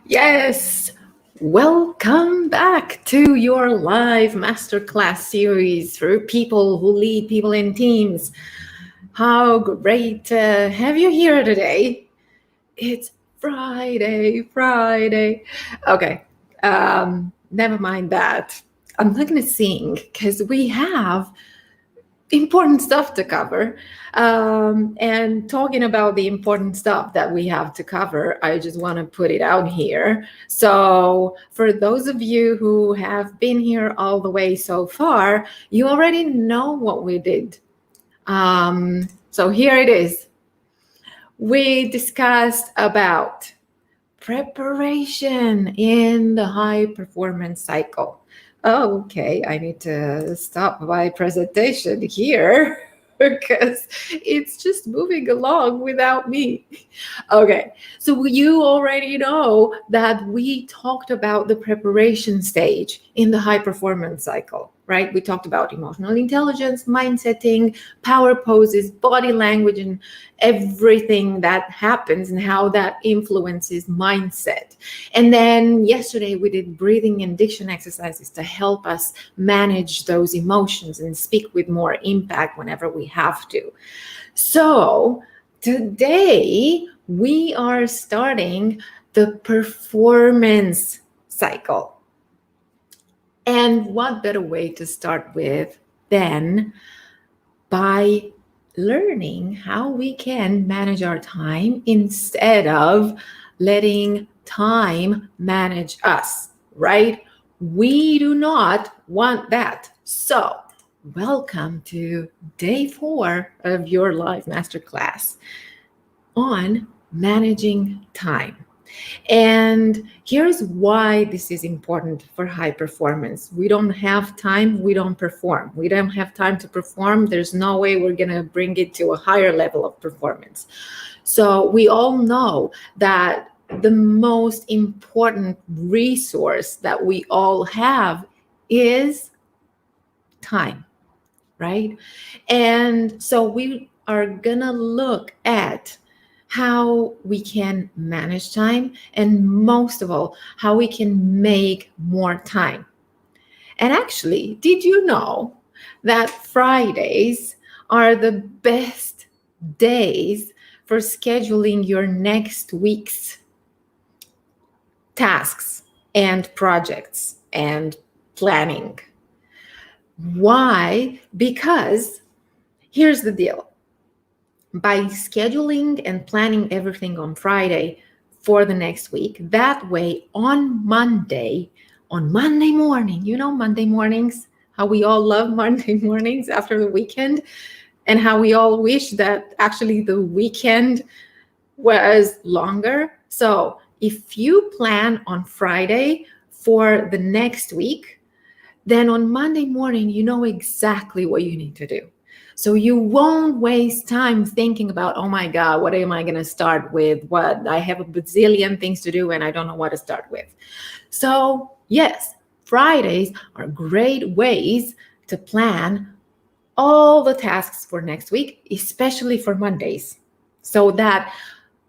Yes, welcome back to your live masterclass series for people who lead people in teams. How great to have you here today. It's Friday. Okay, never mind that. I'm not going to sing because we have important stuff to cover. And talking about the important stuff that we have to cover, I just want to put it out here. So, for those of you who have been here all the way so far, you already know what we did. So, here it is. We discussed about preparation in the high performance cycle. Oh, okay, I need to stop my presentation here because it's just moving along without me. Okay, so you already know that we talked about the preparation stage in the high performance cycle, right? We talked about emotional intelligence, mindsetting, power poses, body language, and everything that happens and how that influences mindset. And then yesterday we did breathing and diction exercises to help us manage those emotions and speak with more impact whenever we have to. So today we are starting the performance cycle. And what better way to start with than by learning how we can manage our time instead of letting time manage us, right? We do not want that. So, welcome to day 4 of your live masterclass on managing time. And here's why this is important for high performance. We don't have time, we don't perform. We don't have time to perform. There's no way we're going to bring it to a higher level of performance. So we all know that the most important resource that we all have is time, right? And so we are going to look at how we can manage time, and most of all, how we can make more time. And actually, did you know that Fridays are the best days for scheduling your next week's tasks and projects and planning? Why? Because here's the deal. By scheduling and planning everything on Friday for the next week, that way on Monday morning, Monday mornings, how we all love Monday mornings after the weekend, and how we all wish that actually the weekend was longer. So if you plan on Friday for the next week, then on Monday morning, you know exactly what you need to do. So you won't waste time thinking about, oh my God, what am I going to start with? What? I have a bazillion things to do and I don't know what to start with. So yes, Fridays are great ways to plan all the tasks for next week, especially for Mondays. So that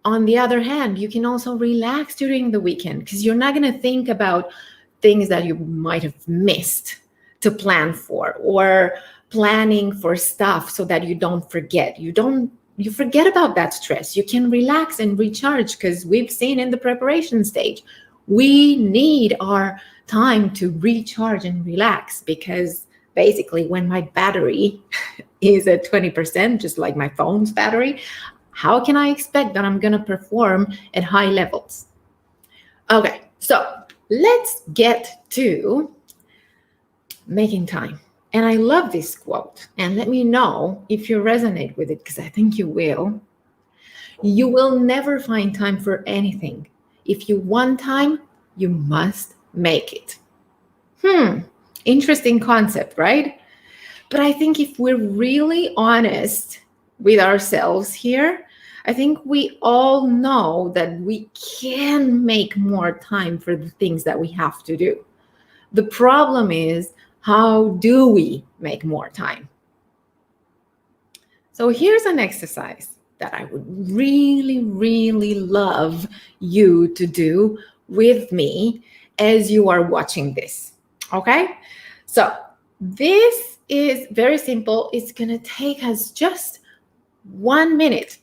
on the other hand, you can also relax during the weekend because you're not going to think about things that you might have missed to plan for, or planning for stuff so that you don't forget. You forget about that stress. You can relax and recharge because we've seen in the preparation stage, we need our time to recharge and relax, because basically when my battery is at 20%, just like my phone's battery, how can I expect that I'm going to perform at high levels? Okay, so let's get to making time. And I love this quote. And let me know if you resonate with it, because I think you will. You will never find time for anything. If you want time, you must make it. Interesting concept, right? But I think if we're really honest with ourselves here, I think we all know that we can make more time for the things that we have to do. The problem is, how do we make more time? So here's an exercise that I would really, really love you to do with me as you are watching this. Okay? So this is very simple. It's going to take us just 1 minute.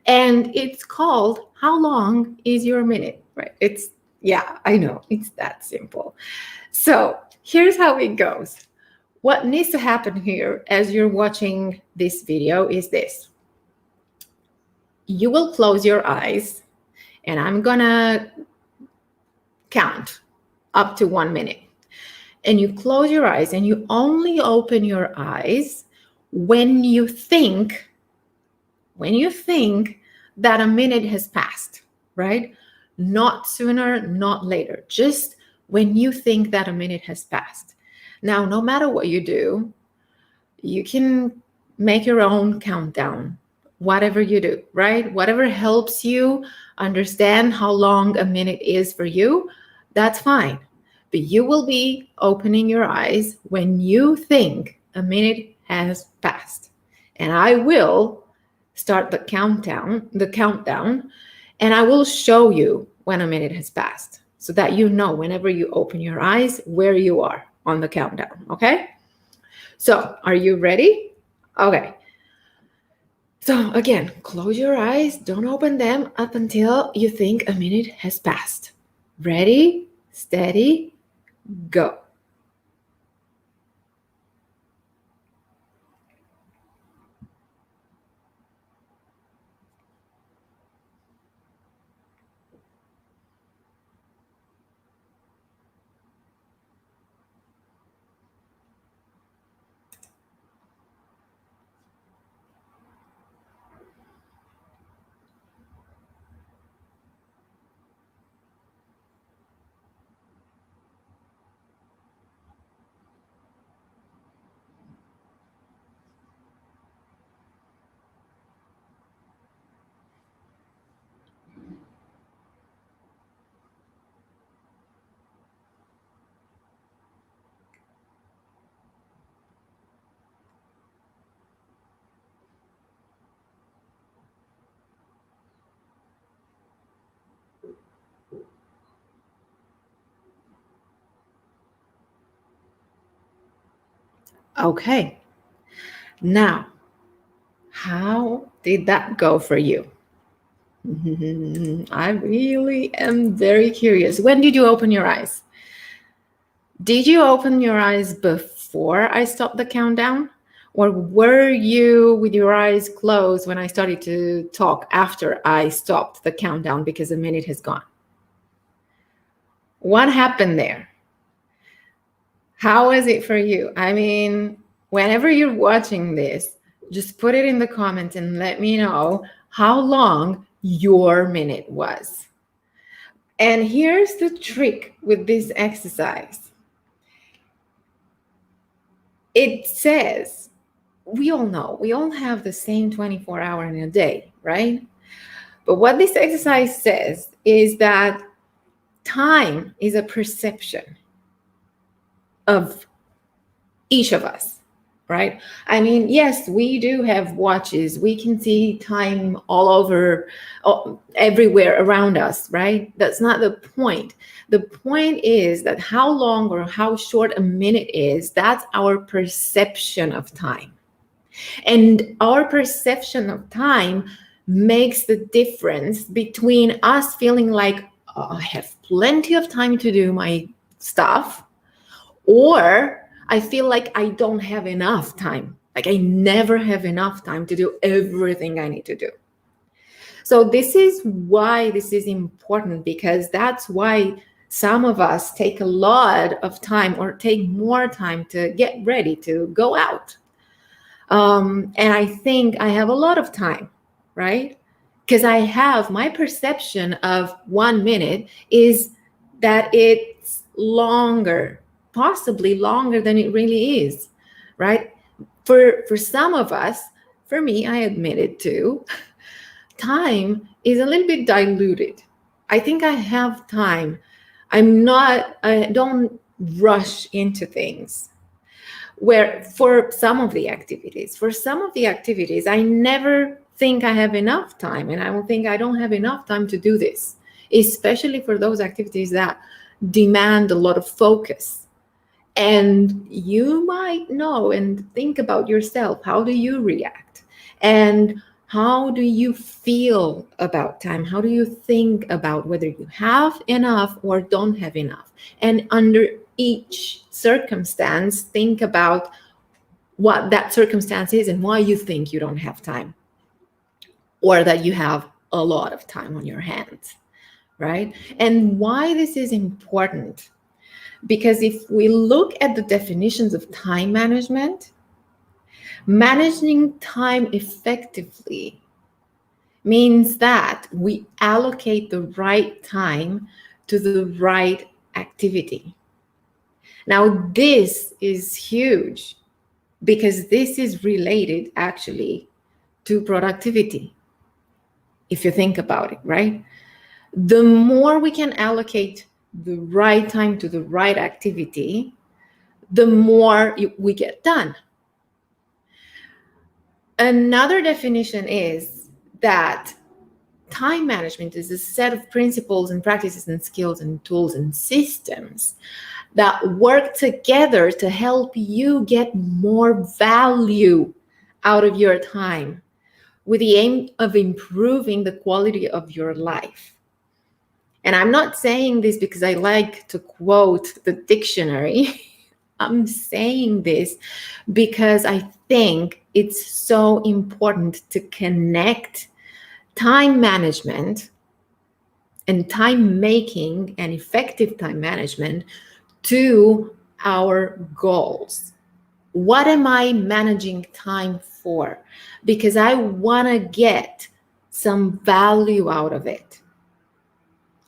And it's called How Long is Your Minute? Right? Yeah, I know. It's that simple. So here's how it goes. What needs to happen here as you're watching this video is this. You will close your eyes, and I'm gonna count up to 1 minute. And you close your eyes and you only open your eyes when you think that a minute has passed, right? Not sooner, not later. Just when you think that a minute has passed. Now, no matter what you do, you can make your own countdown, whatever you do, right? Whatever helps you understand how long a minute is for you, that's fine. But you will be opening your eyes when you think a minute has passed. And I will start the countdown, and I will show you when a minute has passed so that you know whenever you open your eyes where you are on the countdown, okay? So, are you ready? Okay. So, again, close your eyes. Don't open them up until you think a minute has passed. Ready, steady, go. Okay. Now, how did that go for you? I really am very curious. When did you open your eyes? Did you open your eyes before I stopped the countdown? Or were you with your eyes closed when I started to talk after I stopped the countdown because a minute has gone? What happened there? How was it for you? I mean, whenever you're watching this, just put it in the comments and let me know how long your minute was. And here's the trick with this exercise. It says, we all know, we all have the same 24 hours in a day, right? But what this exercise says is that time is a perception of each of us, right? I mean, yes, we do have watches. We can see time all over, everywhere around us, right? That's not the point. The point is that how long or how short a minute is, that's our perception of time. And our perception of time makes the difference between us feeling like, oh, I have plenty of time to do my stuff, or I feel like I don't have enough time. Like I never have enough time to do everything I need to do. So this is why this is important, because that's why some of us take a lot of time or take more time to get ready to go out. And I think I have a lot of time, right? Because I have my perception of 1 minute is that it's longer, possibly longer than it really is, right? For some of us, for me, I admit it too, time is a little bit diluted. I think I have time. I don't rush into things. Where for some of the activities, I never think I have enough time, and I will think I don't have enough time to do this. especially for those activities that demand a lot of focus. And you might know and think about yourself. How do you react? And how do you feel about time? How do you think about whether you have enough or don't have enough? And under each circumstance, think about what that circumstance is and why you think you don't have time, or that you have a lot of time on your hands, right? And why this is important, because if we look at the definitions of time management, managing time effectively means that we allocate the right time to the right activity. Now, this is huge because this is related actually to productivity, if you think about it, right? The more we can allocate the right time to the right activity, the more we get done. Another definition is that time management is a set of principles and practices and skills and tools and systems that work together to help you get more value out of your time, with the aim of improving the quality of your life. And I'm not saying this because I like to quote the dictionary. I'm saying this because I think it's so important to connect time management and time making and effective time management to our goals. What am I managing time for? Because I want to get some value out of it.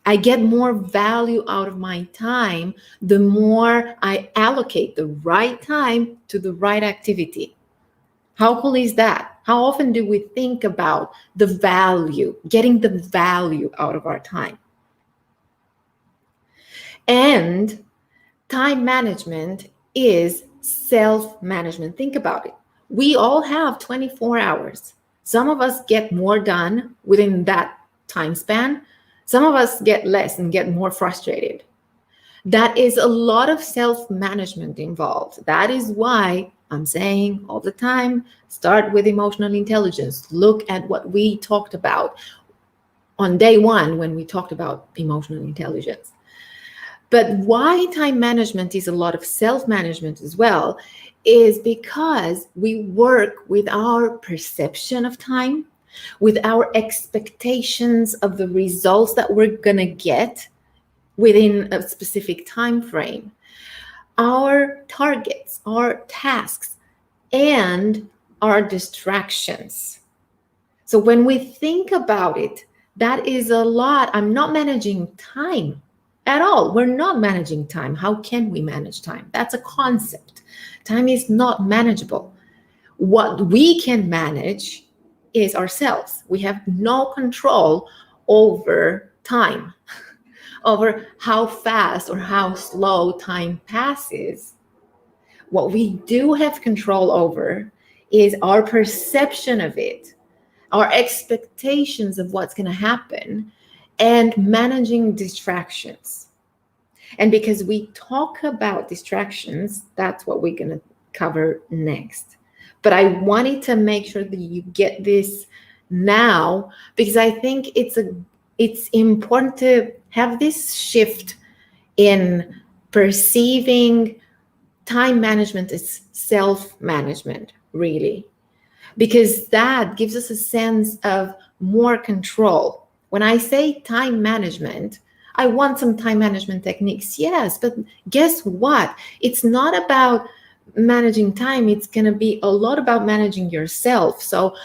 I get more value out of my time the more I allocate the right time to the right activity. How cool is that? How often do we think about the value, getting the value out of our time? And time management is self-management. Think about it. We all have 24 hours. Some of us get more done within that time span. Some of us get less and get more frustrated. That is a lot of self-management involved. That is why I'm saying all the time, start with emotional intelligence. Look at what we talked about on day one when we talked about emotional intelligence. But why time management is a lot of self-management as well is because we work with our perception of time, with our expectations of the results that we're going to get within a specific time frame, our targets, our tasks, and our distractions. So when we think about it, that is a lot. I'm not managing time at all. We're not managing time. How can we manage time? That's a concept. Time is not manageable. What we can manage is ourselves. We have no control over time, over how fast or how slow time passes. What we do have control over is our perception of it, our expectations of what's going to happen, and managing distractions. And because we talk about distractions, that's what we're going to cover next. But I wanted to make sure that you get this now, because I think it's important to have this shift in perceiving time management as self-management, really, because that gives us a sense of more control. When I say time management, I want some time management techniques, yes, but guess what? It's not about managing time. It's going to be a lot about managing yourself. So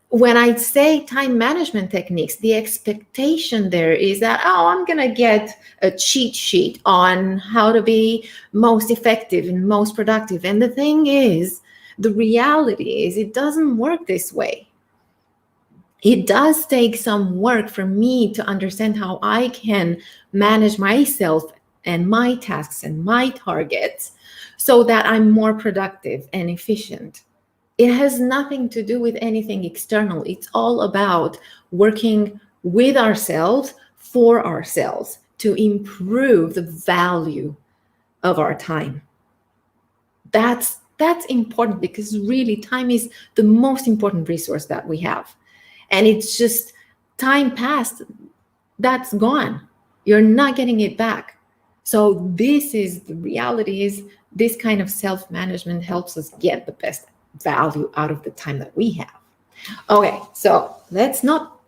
when I say time management techniques, the expectation there is that, oh, I'm going to get a cheat sheet on how to be most effective and most productive. And the thing is, the reality is it doesn't work this way. It does take some work for me to understand how I can manage myself and my tasks and my targets so that I'm more productive and efficient. It has nothing to do with anything external. It's all about working with ourselves for ourselves to improve the value of our time. That's important, because really time is the most important resource that we have. And it's just time passed, that's gone. You're not getting it back. So this is the reality, is this kind of self-management helps us get the best value out of the time that we have. Okay, so let's not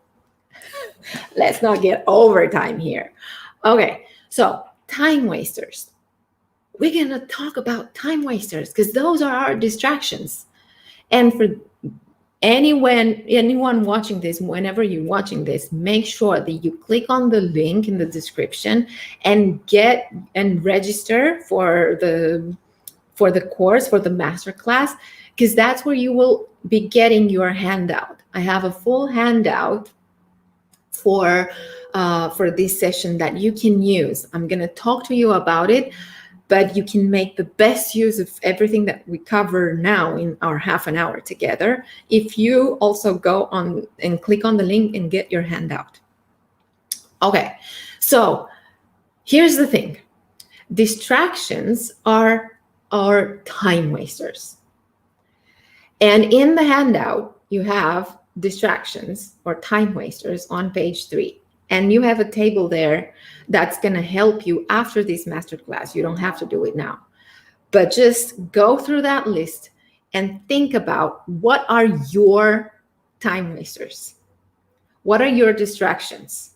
get overtime here. Okay, so time wasters. We're going to talk about time wasters because those are our distractions. And for anyone watching this, whenever you're watching this, make sure that you click on the link in the description and get and register for the course, for the masterclass, because that's where you will be getting your handout. I have a full handout for this session that you can use. I'm going to talk to you about it, but you can make the best use of everything that we cover now in our half an hour together if you also go on and click on the link and get your handout. Okay, so here's the thing. Distractions are our time wasters. And in the handout, you have distractions or time wasters on page 3. And you have a table there that's going to help you after this masterclass. You don't have to do it now. But just go through that list and think about, what are your time wasters? What are your distractions?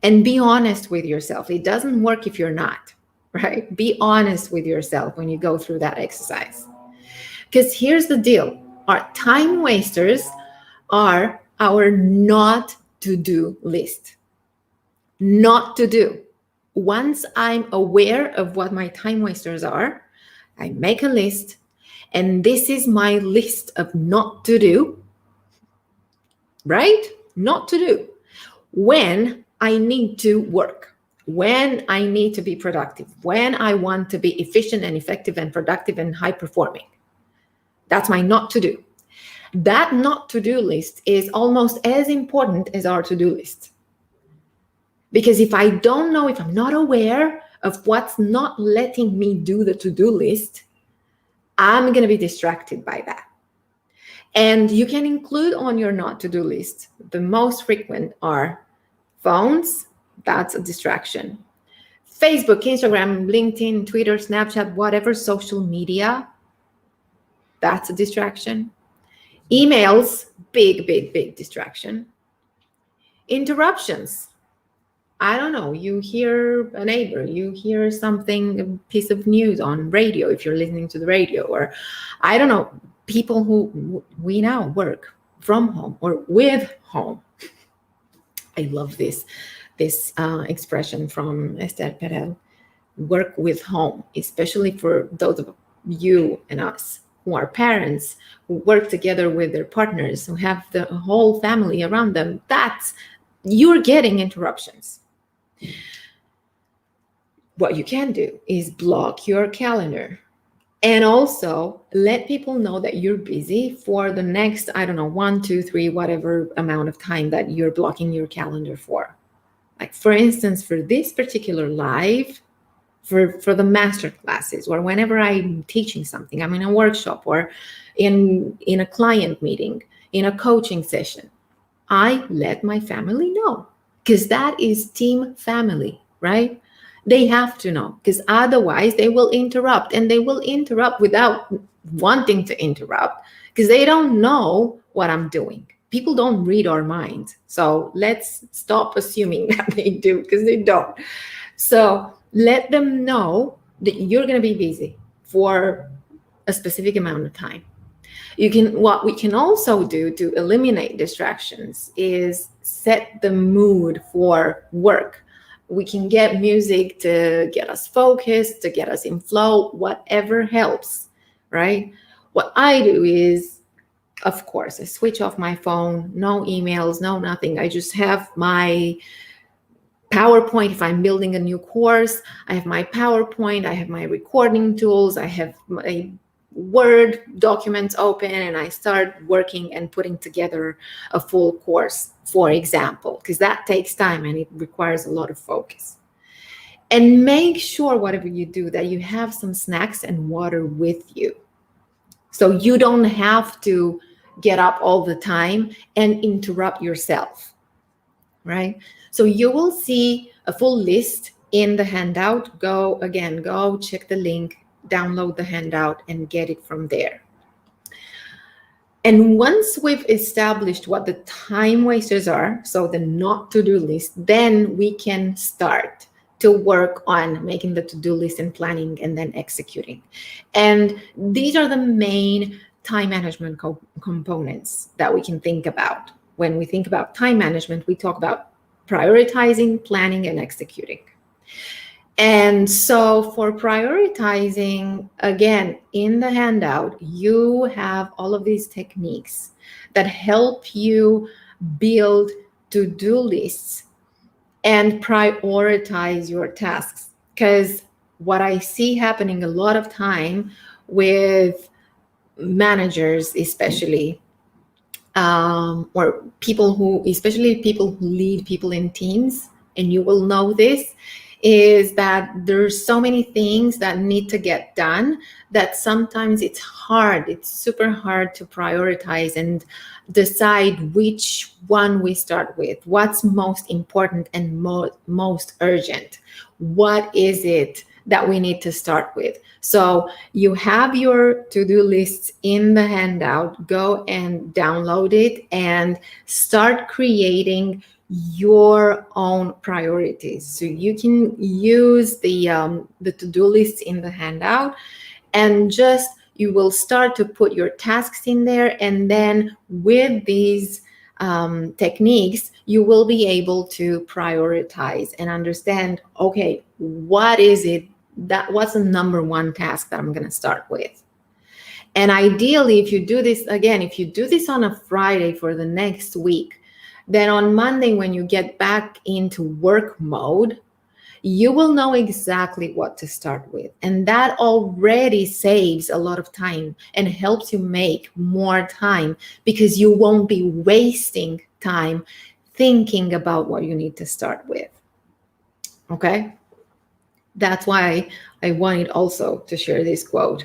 And be honest with yourself. It doesn't work if you're not, right? Be honest with yourself when you go through that exercise. Because here's the deal. Our time wasters are our not to do list. Not to do. Once I'm aware of what my time wasters are, I make a list, and this is my list of not to do, right? Not to do. When I need to work, when I need to be productive, when I want to be efficient and effective and productive and high performing. That's my not to do. That not to do list is almost as important as our to do list. Because if I don't know, if I'm not aware of what's not letting me do the to-do list, I'm going to be distracted by that. And you can include on your not to-do list, the most frequent are phones, that's a distraction. Facebook, Instagram, LinkedIn, Twitter, Snapchat, whatever social media, that's a distraction. Emails, big distraction. Interruptions. I don't know, you hear a neighbor, you hear something, a piece of news on radio, if you're listening to the radio, or I don't know, people who we now work from home or with home. I love this expression from Esther Perel, work with home, especially for those of you and us who are parents, who work together with their partners, who have the whole family around them. That's, you're getting interruptions. What you can do is block your calendar and also let people know that you're busy for the next, 1, 2, 3, whatever amount of time that you're blocking your calendar for. Like, for instance, for this particular live, for the master classes, or whenever I'm teaching something, I'm in a workshop or in a client meeting, in a coaching session, I let my family know, because that is team family, right? They have to know, because otherwise they will interrupt, and they will interrupt without wanting to interrupt, because they don't know what I'm doing. People don't read our minds. So let's stop assuming that they do, because they don't. So let them know that you're going to be busy for a specific amount of time. What we can also do to eliminate distractions is set the mood for work. We can get music to get us focused, to get us in flow, whatever helps, right? What I do is, of course, I switch off my phone, no emails, no nothing. I just have my PowerPoint. If I'm building a new course, I have my PowerPoint, I have my recording tools, I have my Word documents open and I start working and putting together a full course, for example, because that takes time and it requires a lot of focus. And make sure, whatever you do, that you have some snacks and water with you. So you don't have to get up all the time and interrupt yourself, right? So you will see a full list in the handout. Go check the link, download the handout, and get it from there. And once we've established what the time wasters are, so the not to-do list, then we can start to work on making the to-do list and planning and then executing. And these are the main time management components that we can think about. When we think about time management, we talk about prioritizing, planning, and executing. And so for prioritizing, again, in the handout, you have all of these techniques that help you build to-do lists and prioritize your tasks. Because what I see happening a lot of time with managers, especially, or people who, especially people who lead people in teams, and you will know this, is that there's so many things that need to get done that sometimes it's hard. It's super hard to prioritize and decide which one we start with, what's most important and most urgent. What is it that we need to start with? So you have your to-do lists in the handout. Go and download it and start creating your own priorities. So you can use the to-do lists in the handout, and just you will start to put your tasks in there, and then with these techniques, you will be able to prioritize and understand, okay, what is it what's the number one task that I'm going to start with? And ideally, if you do this, again, if you do this on a Friday for the next week, then on Monday, when you get back into work mode, you will know exactly what to start with. And that already saves a lot of time and helps you make more time, because you won't be wasting time thinking about what you need to start with. Okay? That's why I wanted also to share this quote.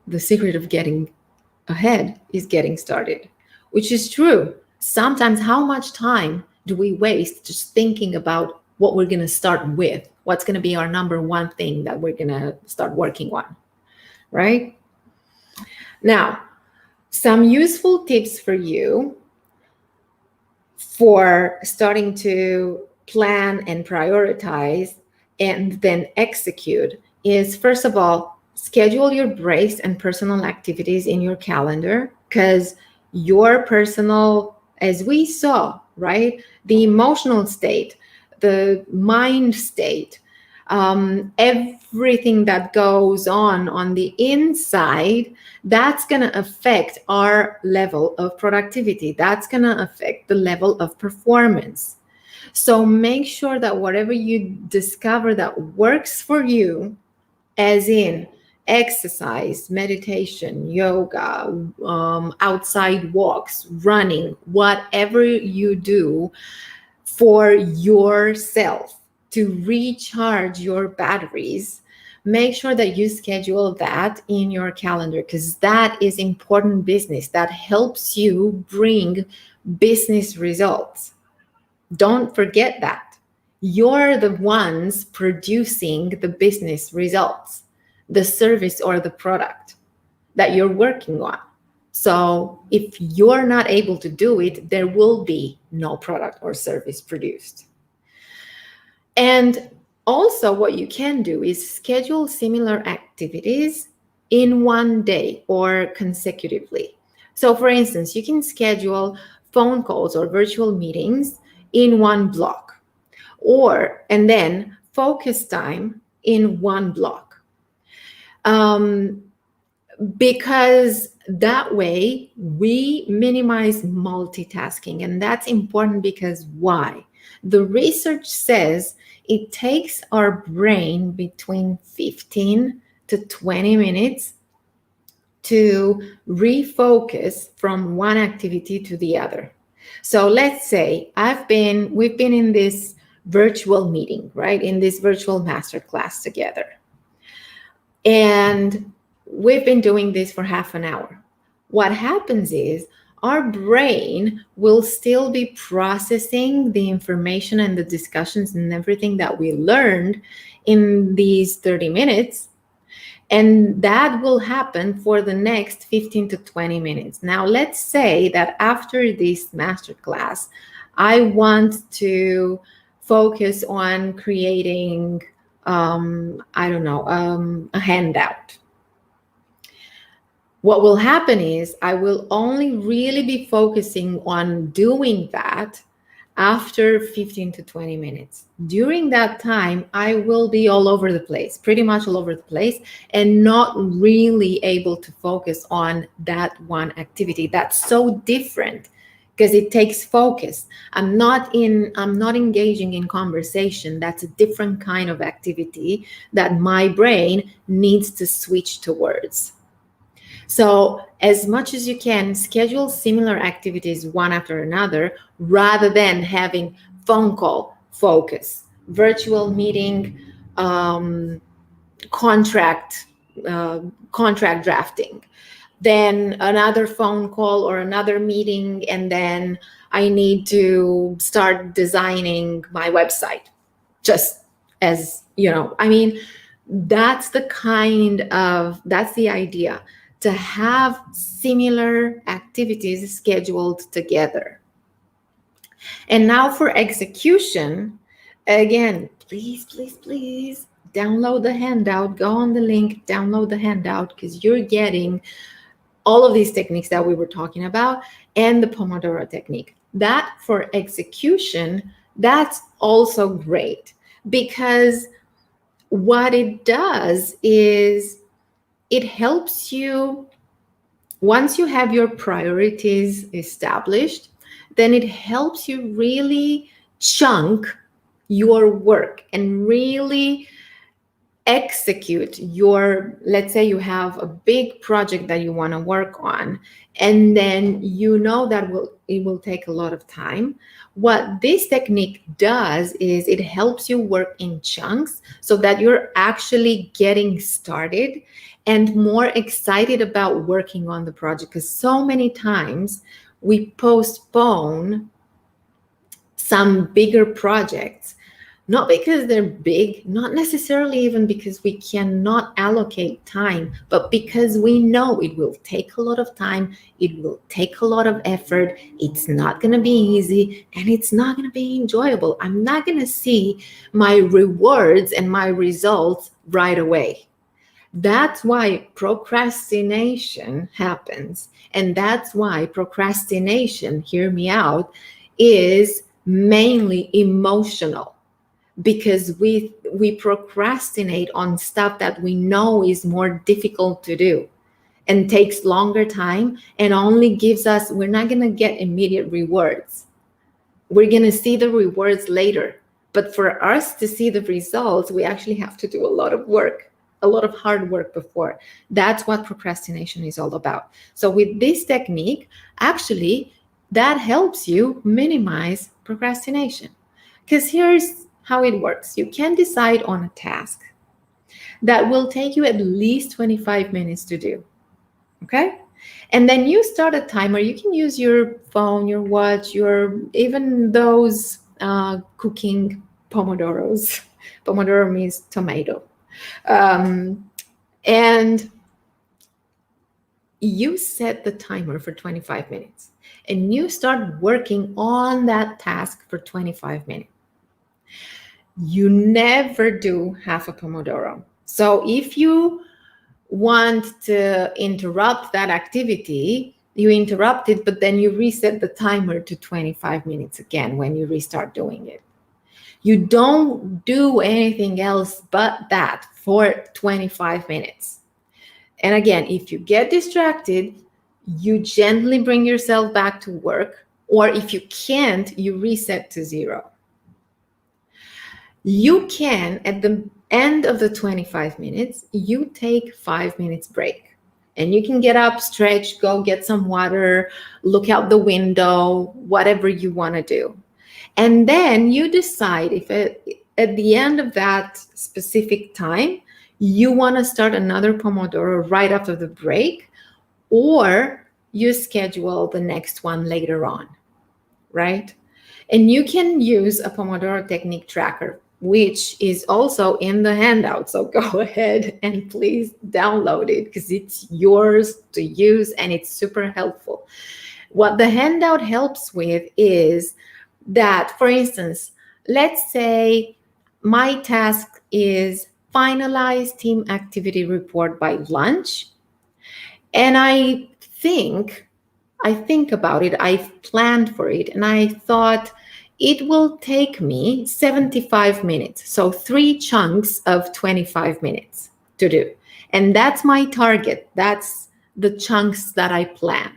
The secret of getting ahead is getting started, which is true. Sometimes how much time do we waste just thinking about what we're going to start with? What's going to be our number one thing that we're going to start working on, right? Now, some useful tips for you for starting to plan and prioritize and then execute is, first of all, schedule your breaks and personal activities in your calendar, because your personal, as we saw, right, the emotional state, the mind state, everything that goes on the inside, that's going to affect our level of productivity. That's going to affect the level of performance. So make sure that whatever you discover that works for you, as in exercise, meditation, yoga, outside walks, running, whatever you do for yourself to recharge your batteries, make sure that you schedule that in your calendar, because that is important business. That helps you bring business results. Don't forget that. You're the ones producing the business results, the service or the product that you're working on. So if you're not able to do it, there will be no product or service produced. And also what you can do is schedule similar activities in one day or consecutively. So for instance, you can schedule phone calls or virtual meetings in one block, and then focus time in one block. Because that way we minimize multitasking. And that's important because why? The research says it takes our brain between 15 to 20 minutes to refocus from one activity to the other. So let's say we've been in this virtual meeting, right? In this virtual masterclass together. And we've been doing this for half an hour. What happens is our brain will still be processing the information and the discussions and everything that we learned in these 30 minutes. And that will happen for the next 15 to 20 minutes. Now, let's say that after this masterclass, I want to focus on creating, a handout. What will happen is I will only really be focusing on doing that after 15 to 20 minutes. During that time, I will be all over the place, pretty much all over the place, and not really able to focus on that one activity. That's so different because it takes focus. I'm not engaging in conversation. That's a different kind of activity that my brain needs to switch towards. So as much as you can, schedule similar activities one after another rather than having phone call focus, virtual meeting, contract drafting, then another phone call or another meeting, and then I need to start designing my website. Just as, that's the idea, to have similar activities scheduled together. And now for execution, again, please download the handout, go on the link, download the handout, because you're getting all of these techniques that we were talking about and the Pomodoro technique. That for execution, that's also great, because what it does is it helps you, once you have your priorities established, then it helps you really chunk your work and really execute your, let's say you have a big project that you want to work on, and then that it will take a lot of time. What this technique does is it helps you work in chunks so that you're actually getting started and more excited about working on the project, because so many times we postpone some bigger projects, not because they're big, not necessarily even because we cannot allocate time, but because we know it will take a lot of time, it will take a lot of effort, it's not going to be easy, and it's not going to be enjoyable. I'm not going to see my rewards and my results right away. That's why procrastination happens. And that's why procrastination, hear me out, is mainly emotional, because we procrastinate on stuff that we know is more difficult to do and takes longer time and only gives us, we're not going to get immediate rewards. We're going to see the rewards later. But for us to see the results, we actually have to do a lot of work, a lot of hard work before. That's what procrastination is all about. So with this technique, actually, that helps you minimize procrastination. Because here's how it works. You can decide on a task that will take you at least 25 minutes to do. Okay? And then you start a timer. You can use your phone, your watch, even those cooking Pomodoros. Pomodoro means tomato. And you set the timer for 25 minutes and you start working on that task for 25 minutes. You never do half a Pomodoro. So if you want to interrupt that activity, you interrupt it, but then you reset the timer to 25 minutes again when you restart doing it. You don't do anything else but that for 25 minutes. And again, if you get distracted, you gently bring yourself back to work, or if you can't, you reset to 0. You can, at the end of the 25 minutes, you take 5 minutes break. And you can get up, stretch, go get some water, look out the window, whatever you want to do. And then you decide if at the end of that specific time, you want to start another Pomodoro right after the break, or you schedule the next one later on, right? And you can use a Pomodoro Technique tracker, which is also in the handout. So go ahead and please download it because it's yours to use and it's super helpful. What the handout helps with is that, for instance, let's say my task is finalize team activity report by lunch. And I think about it, I've planned for it, and I thought it will take me 75 minutes. So 3 chunks of 25 minutes to do. And that's my target. That's the chunks that I plan.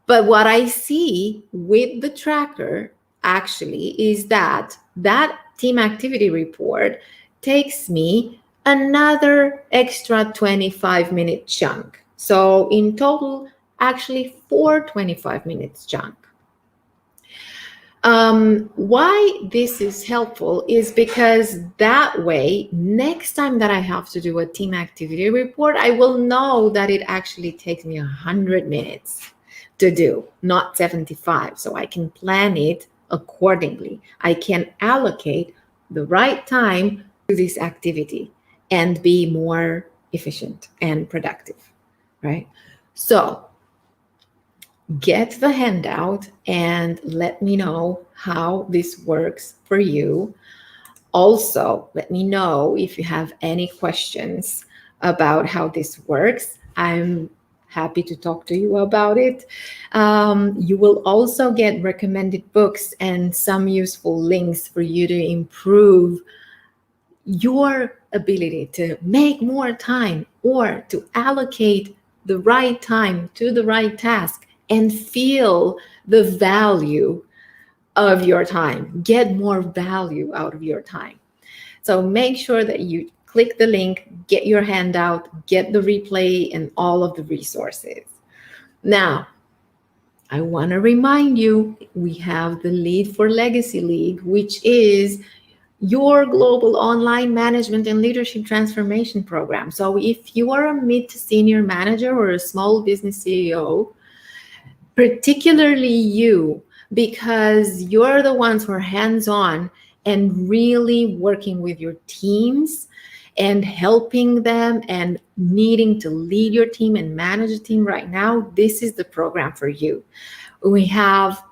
But what I see with the tracker actually is that that team activity report takes me another extra 25-minute chunk. So in total, actually 4 25 minutes chunk. Why this is helpful is because that way, next time that I have to do a team activity report, I will know that it actually takes me 100 minutes to do, not 75. So I can plan it accordingly. I can allocate the right time to this activity and be more efficient and productive, right? So get the handout and let me know how this works for you. Also, let me know if you have any questions about how this works. I'm happy to talk to you about it. You will also get recommended books and some useful links for you to improve your ability to make more time or to allocate the right time to the right task and feel the value of your time, get more value out of your time. So make sure that you click the link, get your handout, get the replay and all of the resources. Now, I want to remind you, we have the Lead for Legacy League, which is your global online management and leadership transformation program. So if you are a mid to senior manager or a small business CEO, particularly you, because you're the ones who are hands-on and really working with your teams and helping them and needing to lead your team and manage a team right now, this is the program for you. We have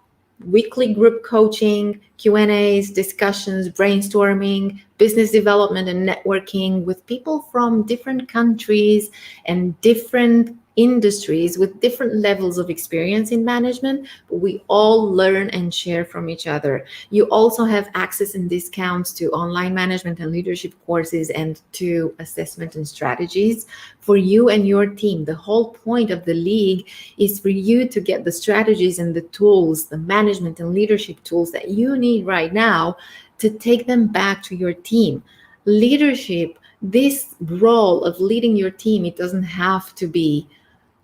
weekly group coaching, Q&As, discussions, brainstorming, business development and networking with people from different countries and different industries with different levels of experience in management, but we all learn and share from each other. You also have access and discounts to online management and leadership courses and to assessment and strategies for you and your team. The whole point of the league is for you to get the strategies and the tools, the management and leadership tools that you need right now to take them back to your team. Leadership, this role of leading your team, it doesn't have to be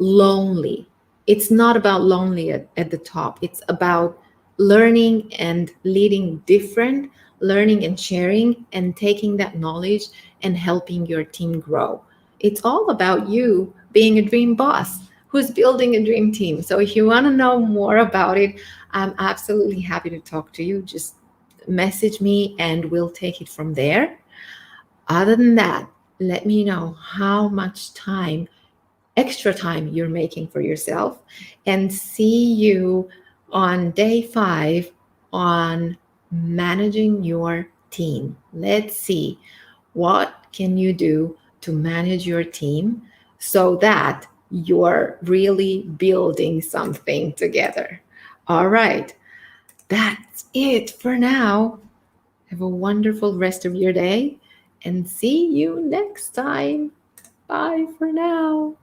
lonely. It's not about lonely at the top. It's about learning and leading different, learning and sharing and taking that knowledge and helping your team grow. It's all about you being a dream boss who's building a dream team. So if you want to know more about it, I'm absolutely happy to talk to you. Just message me and we'll take it from there. Other than that, let me know how much time, extra time you're making for yourself, and see you on day 5 on managing your team. Let's see what can you do to manage your team so that you're really building something together. All right, that's it for now. Have a wonderful rest of your day and see you next time. Bye for now.